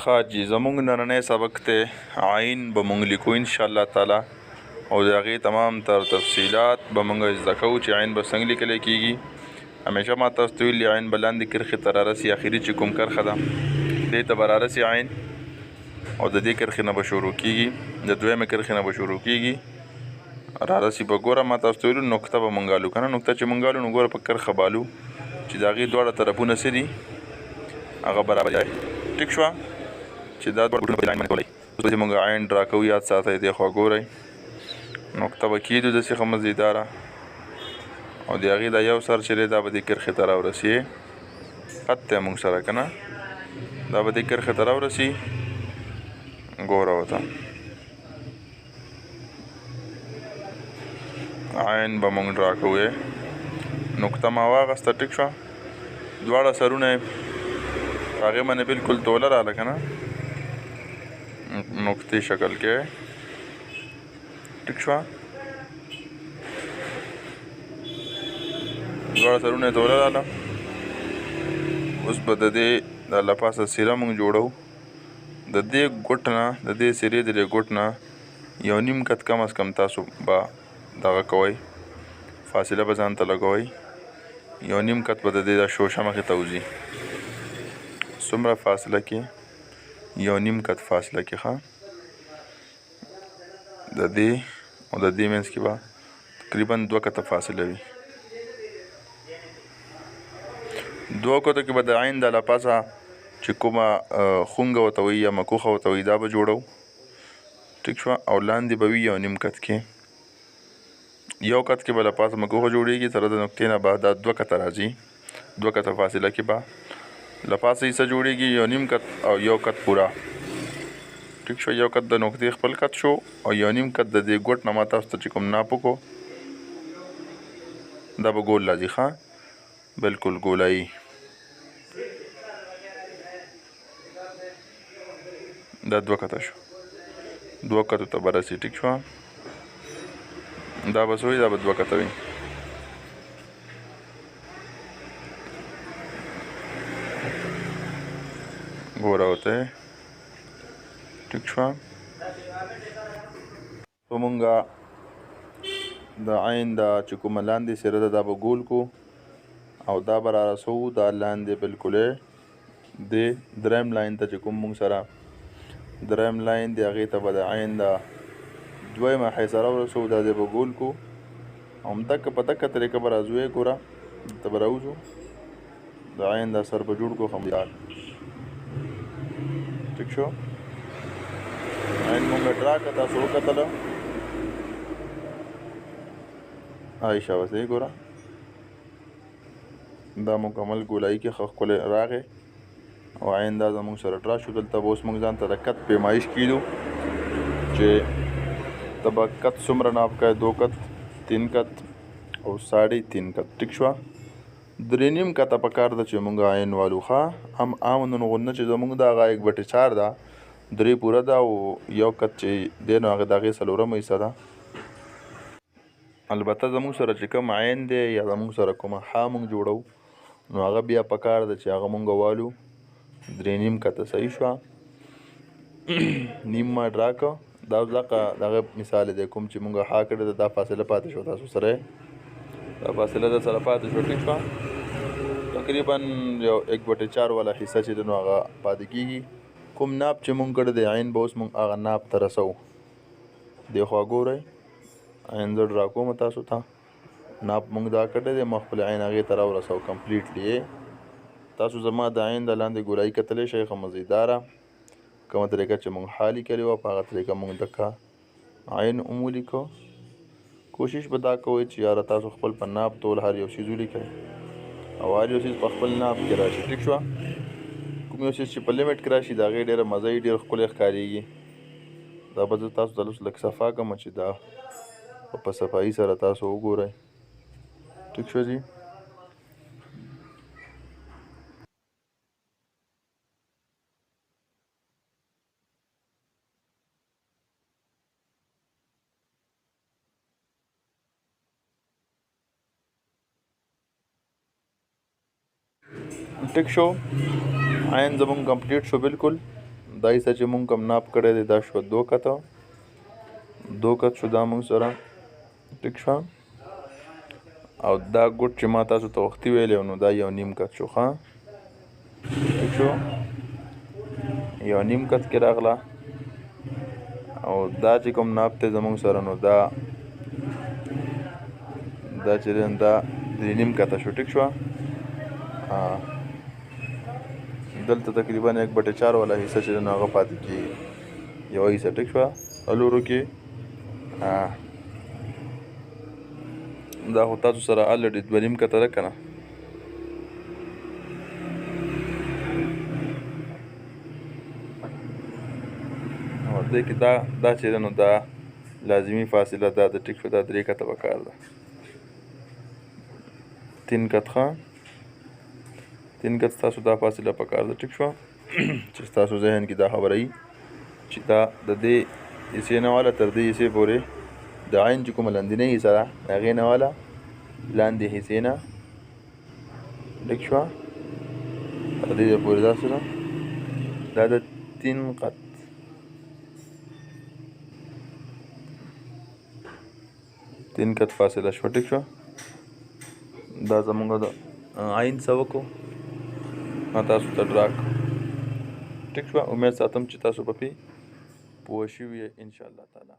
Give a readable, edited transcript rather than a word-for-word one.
خاجي زمونږ نننی سبق ته عین به مونږ لیکو انشاءالله تعالی او د هغې تمام تر تفصیلات به مونږ زده کوو چې عین به څنګه لیکلی کېږي. همیشه ما تاسو ته ویلي عین به لاندې کرښې ته رارسي، اخري چې کوم کرښه ده دې ته به رارسي عین، او د دې کرښې نه به شروع کېږي، د دویمې کرښې نه به شروع کېږي رارسي به. ګوره ما تاسو ته ویلو نقطه به مونږ الو که نه، نقطه چې مونږ الو نو ګوره په کرښه به الو چې د هغې دواړه طرفونه څه دي هغه برابر دی. ټیک شوه چې دا دوه ګوټونه په لاین باندې کولی. اوس چې مونږ عین ډرا کوو یاد ساتئ دې خوا ګورئ نقطه به کېږدو داسې ښه مزیداره، او د هغې دا یو سر چې دی دا به دې کرښې ته راورسي، خط دی مونږ سره که نه، دا به دې کرښې ته راورسي. ګوره ورته عین به مونږ ډرا کوو، نقطه ما واخسته. ټیک شوه دواړه سرونه یې په هغې باندې بلکل توله راغله که نه، نقطې شکل کې. ټیک شوه دواړه سرونه یې توله راغله. اوس به د دې د له پاسه سیره مونږ جوړو، د دې ګوټ نه د دې سیرې د دې ګوټ نه یو نیم قد کم از کم تاسو به دغه کوئ، فاصله به ځان ته لګوئ، یو نیم قد به د دې دا شوشه مخې ته وځي. څومره فاصله کې؟ یو نیم قد فاصله کې ښه، د دې او د دې منځ کې به تقریبا 2 قطه فاصله وي. 2 قطو کې به د عین د له پاسه چې کومه خونګه ورته وایي یا مکوخه ورته وایي دا به جوړو. ټیک شوه او لاندې به وي یو نیم قط کې، یو قط کې به له پاسه مکوخه جوړېږي، سره د نقطې نه به دا 2 قطه راځي. 2 قطه فاصله کې به له پاسه حصه جوړېږي، یو نیم قط او یو قط پوره. ټیک شو یو قط د نقطې خپل قط شو او یو نیم قط د دې ګوټ نه ما تاسو ته چې کوم ناپ وکړو دا به ګول راځي. ښه بلکل ګولایي. دا 2 قطه شو، 2 قطو ته به رسي. ټیک شوه دا به څه وي، دا به 2 قطه وي. ګوره ورته ټیک شوه. په مونږه د عین دا چې کومه لاندې سیره ده دا به ګول کو او دا به رارسوو دا لاندې بلکل د دریم لاین ته چې کوم مونږ سره دریم لاین دی هغې ته به د عین دا دویمه حصه راورسوو، دا دی به ګول کو او همدکه په دکه طریقه به راځو. ګوره دلته به راوځو د عین دا سر به جوړ کړو خمدار. ټیک شو عین مونږ ډرا کړه، تاسو وکتله عایشه وسې ګوره دا مکمل ګولایي کې ښه ښکلی راغی او عین دا زمونږ سره ډرا شو. دلته به اوس مونږ ځان ته د قط پیمایش کېدو چې ته به قط څومره ناپ کوې، 2 قط 3 قط او 3.5 قط. ټیک شوه 3 نیم قطه په کار ده چې مونږ عین والو. ښه هم عام نن غونه چې زمونږ د هغه 1/4 ده، 3 پوره ده او یو قط چې دی نو هغه د هغې 4مه حصه ده. البته زمونږ سره چې کوم عین دی یا زمونږ سره کومه ح مونږ جوړو نو هغه بیا په کار ده چې هغه مونږ والو 3 نیم قطه. صحیح شوه نیم ما ډرا کړه، دا دغه مثال دی کوم چې مونږ ح کړی ده دا فاصله پاتې شو تاسو سره، دا فاصله در سره پاتې شو. ټیک شوه تقریبا یو 1/4 والا حصه چې دی نو هغه پاتې کېږي. کوم ناپ چې مونږ کړی دی عین به اوس مونږ هغه ناپ ته رسوو. دې خوا ګورئ عین زه ډرا کوم تاسو ته، ناپ مونږ دا کړی دی، ما خپل عین هغې ته راورسوو کمپلیټلی. تاسو زما د عین د لاندې ګولایي کتلی شئ ښه مزیداره، کومه طریقه چې مونږ ح لیکلې وه په هغه طریقه مونږ دکه عین هم ولیکو. کوشش به دا کوئ چې یاره تاسو خپل په ناپ تول هر یو څیز ولیکئ او هر یو څیز په خپل ناپ کې راشي. ټیک شوه کوم یو څیز چې په لیمټ کې راشي د هغې ډېره مزه یې ډېر ښکلی ښکارېږي. دا به زه تاسو ته لږ صفا کړم چې دا په صفایي سره تاسو وګورئ. ټیک شو جی. ټیک شو عین زمونږ کمپلیټ شو بلکل. دا حصه چې مونږ کوم ناپ کړی دی دا شو 2 کته 2 کت شو دا مونږ سره ټیک شو او دا ګوټ چې ما تاسو ته وختي ویلی نو دا 1.5 کت شو ښه ټیک شو 1.5 کت کې راغله او دا چې کوم ناپ دی زمونږ سره نو دا چې دی دا 3.5 کته شو ټیک شو دلته تقریبا 1/4 والا حصہ چې نو هغه پاتې کېږي یو حصہ ټیک شوه څلورو کې دا خو تاسو سره الریډي 2.5 کته ده که نه او دې کې دا چې ده نو دا لازمي فاصله دا د ټیک شو دا 3 کته پکار ده 3 کت ښه 3 کت ستاسو دا فاصله پکار ده ټیک شوه چې ستاسو ذهن کې دا خبره وي چې دا د دې حصې نه واله تر دې حصې پورې د عین چې کومه لاندنۍ حصه ده د هغې نه واله لاندې حصې نه ټیک شوه تر دې پورې دا څه ده دا د 3 قط 3 کت فاصله شوه ټیک شوه دا زمونږ د عین څه وکړو ما تاسو ته ډرا کړو ټیک شوه امید ساتم چې تاسو به پې پوه شوي یې انشاءالله تعالی